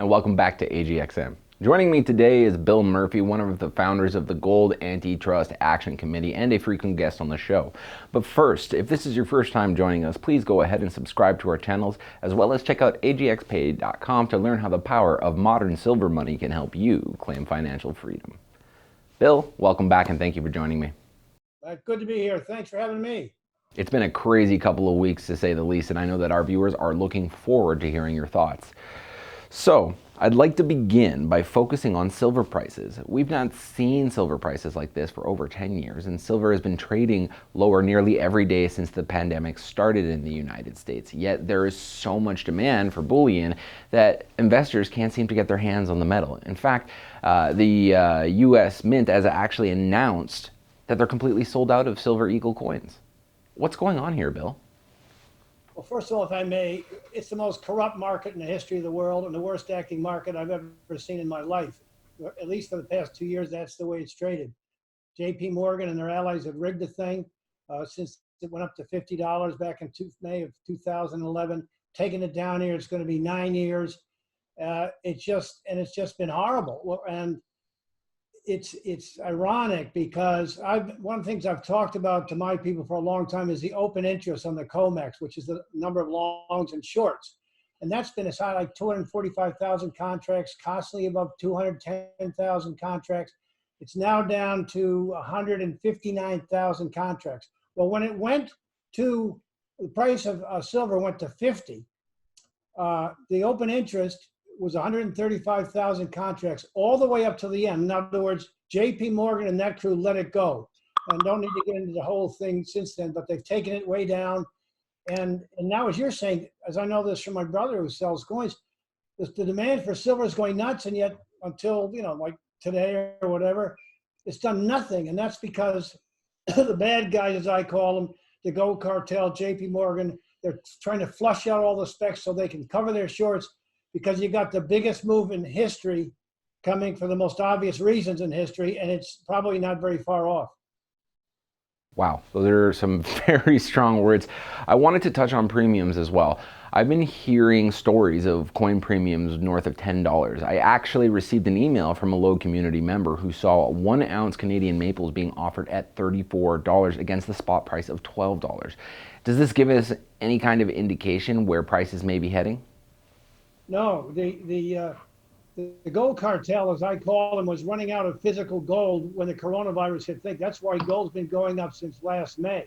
and welcome back to AGXM. Joining me today is Bill Murphy, one of the founders of the Gold Antitrust Action Committee and a frequent guest on the show. But first, if this is your first time joining us, please go ahead and subscribe to our channels, as well as check out agxpay.com to learn how the power of modern silver money can help you claim financial freedom. Bill, welcome back and thank you for joining me. Good to be here. Thanks for having me. It's been a crazy couple of weeks, to say the least, and I know that our viewers are looking forward to hearing your thoughts. So, I'd like to begin by focusing on silver prices. We've not seen silver prices like this for over 10 years, and silver has been trading lower nearly every day since the pandemic started in the United States. Yet there is so much demand for bullion that investors can't seem to get their hands on the metal. In fact, the US Mint has actually announced that they're completely sold out of silver eagle coins. What's going on here, Bill? Well, first of all, if I may, it's the most corrupt market in the history of the world and the worst acting market I've ever seen in my life. At least for the past 2 years, that's the way it's traded. JP Morgan and their allies have rigged the thing since it went up to $50 back in May of 2011. Taking it down here, it's going to be 9 years. It's just been horrible. And it's ironic because one of the things I've talked about to my people for a long time is the open interest on the COMEX, which is the number of longs and shorts. And that's been as high like 245,000 contracts, constantly above 210,000 contracts. It's now down to 159,000 contracts. Well, when it went to, the price of silver went to 50, the open interest was 135,000 contracts all the way up to the end. In other words, JP Morgan and that crew let it go. And don't need to get into the whole thing since then, but they've taken it way down. And now, as you're saying, as I know this from my brother who sells coins, the demand for silver is going nuts, and yet until, like today or whatever, it's done nothing. And that's because the bad guys, as I call them, the gold cartel, JP Morgan, they're trying to flush out all the specs so they can cover their shorts, because you got the biggest move in history coming for the most obvious reasons in history, and it's probably not very far off. Wow, those are some very strong words. I wanted to touch on premiums as well. I've been hearing stories of coin premiums north of $10. I actually received an email from a LODE community member who saw 1 ounce Canadian maples being offered at $34 against the spot price of $12. Does this give us any kind of indication where prices may be heading? No, the gold cartel, as I call them, was running out of physical gold when the coronavirus hit. That's why gold's been going up since last May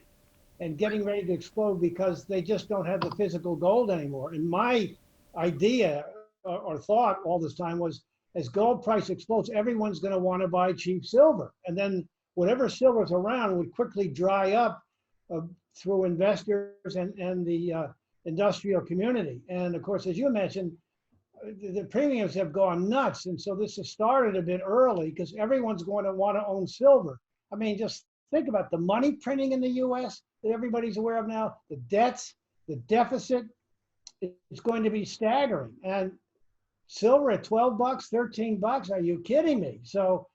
and getting ready to explode, because they just don't have the physical gold anymore. And my idea or thought all this time was, as gold price explodes, everyone's going to want to buy cheap silver. And then whatever silver's around would quickly dry up through investors and the industrial community. And of course, as you mentioned, the premiums have gone nuts. And so this has started a bit early because everyone's going to want to own silver. I mean, just think about the money printing in the US that everybody's aware of now, the debts, the deficit. It's going to be staggering. And silver at 12 bucks, 13 bucks, are you kidding me? So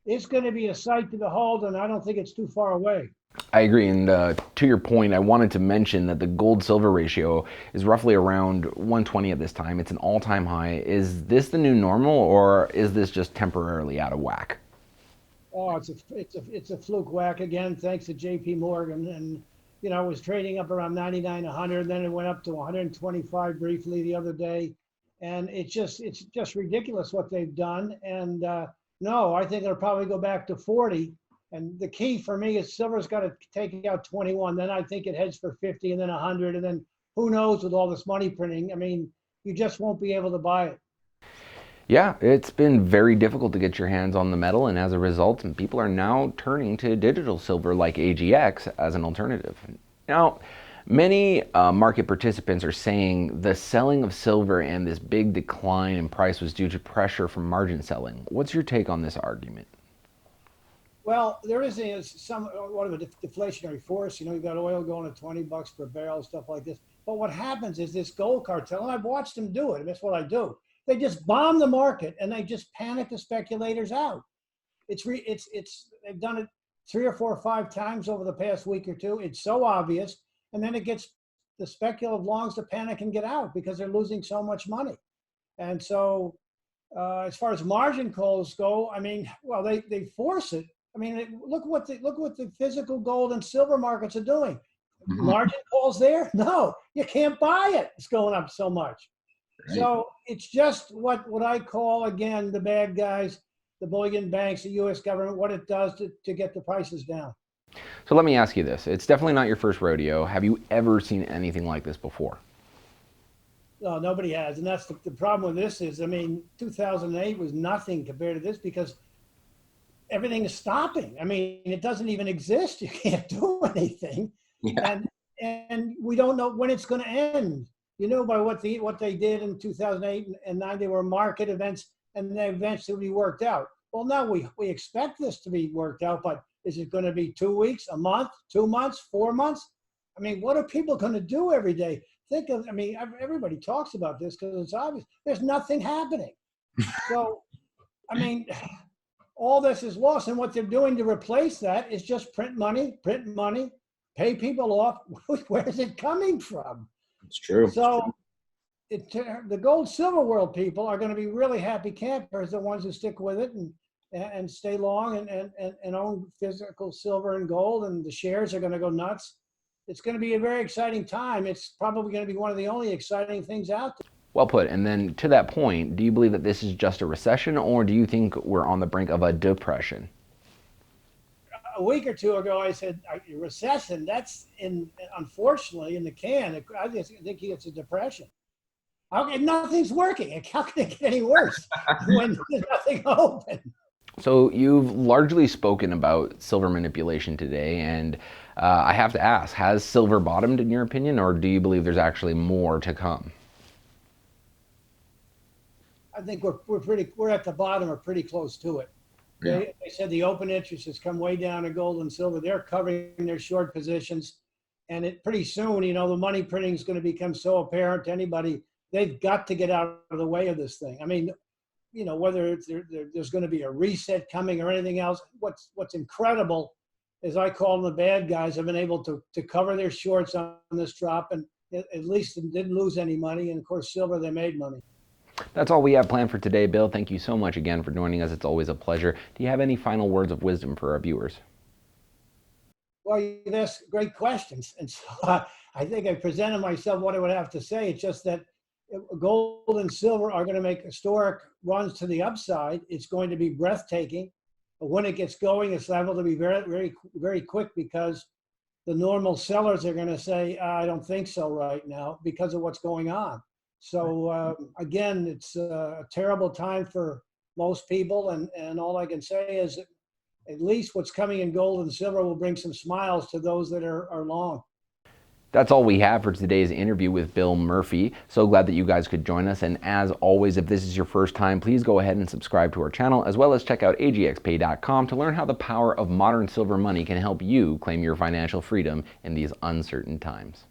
it's going to be a sight to behold, and I don't think it's too far away. I agree, and to your point, I wanted to mention that the gold-silver ratio is roughly around 120 at this time. It's an all-time high. Is this the new normal, or is this just temporarily out of whack? Oh, it's a fluke whack again, thanks to JP Morgan. And, it was trading up around 99, 100, then it went up to 125 briefly the other day. And it's just ridiculous what they've done. And no, I think it'll probably go back to 40. And the key for me is silver's got to take out 21. Then I think it heads for 50 and then 100. And then who knows with all this money printing. I mean, you just won't be able to buy it. Yeah, it's been very difficult to get your hands on the metal. And as a result, people are now turning to digital silver like AGX as an alternative. Now, many market participants are saying the selling of silver and this big decline in price was due to pressure from margin selling. What's your take on this argument? Well, there is somewhat of a deflationary force. You've got oil going to 20 bucks per barrel, stuff like this. But what happens is this gold cartel, and I've watched them do it, and that's what I do. They just bomb the market and they just panic the speculators out. They've done it 3 or 4 or 5 times over the past week or two. It's so obvious, and then it gets the speculative longs to panic and get out because they're losing so much money. And so As far as margin calls go, I mean, well, they force it. I mean, look what the physical gold and silver markets are doing. Mhm. Margin calls there? No, you can't buy it. It's going up so much. Right. So it's just what I call, again, the bad guys, the bullion banks, the U.S. government, what it does to get the prices down. So let me ask you this. It's definitely not your first rodeo. Have you ever seen anything like this before? No, nobody has. And that's the problem with this is, I mean, 2008 was nothing compared to this because everything is stopping. I mean, it doesn't even exist. You can't do anything. Yeah. And we don't know when it's going to end. You know, by what they did in 2008 and 9, they were market events and they eventually worked out. Well, now we expect this to be worked out, but is it going to be 2 weeks, a month, 2 months, 4 months? I mean, what are people going to do every day? Think of, I mean, everybody talks about this because it's obvious. There's nothing happening. So, I mean, all this is lost. And what they're doing to replace that is just print money, pay people off. Where is it coming from? It's true. So the gold silver world people are going to be really happy campers, the ones who stick with it and stay long and own physical silver and gold, and the shares are going to go nuts. It's going to be a very exciting time. It's probably going to be one of the only exciting things out there. Well put. And then to that point, do you believe that this is just a recession, or do you think we're on the brink of a depression? A week or two ago, I said recession. That's unfortunately in the can. I just think it's a depression. Nothing's working. How can it get any worse when there's nothing open? So you've largely spoken about silver manipulation today, and I have to ask, has silver bottomed in your opinion, or do you believe there's actually more to come? I think we're at the bottom or pretty close to it. Yeah. They said the open interest has come way down to gold and silver. They're covering their short positions, and it pretty soon, you know, the money printing is going to become so apparent to anybody. They've got to get out of the way of this thing. I mean, you know, whether there's going to be a reset coming or anything else. What's incredible is I call them the bad guys have been able to cover their shorts on this drop, and at least didn't lose any money. And of course, silver, they made money. That's all we have planned for today, Bill. Thank you so much again for joining us. It's always a pleasure. Do you have any final words of wisdom for our viewers? Well, you've asked great questions. And so I think I presented myself what I would have to say. It's just that gold and silver are going to make historic runs to the upside. It's going to be breathtaking. But when it gets going, it's liable to be very, very, very quick because the normal sellers are going to say, I don't think so right now because of what's going on. So again, it's a terrible time for most people. And all I can say is at least what's coming in gold and silver will bring some smiles to those that are long. That's all we have for today's interview with Bill Murphy. So glad that you guys could join us. And as always, if this is your first time, please go ahead and subscribe to our channel, as well as check out agxpay.com to learn how the power of modern silver money can help you claim your financial freedom in these uncertain times.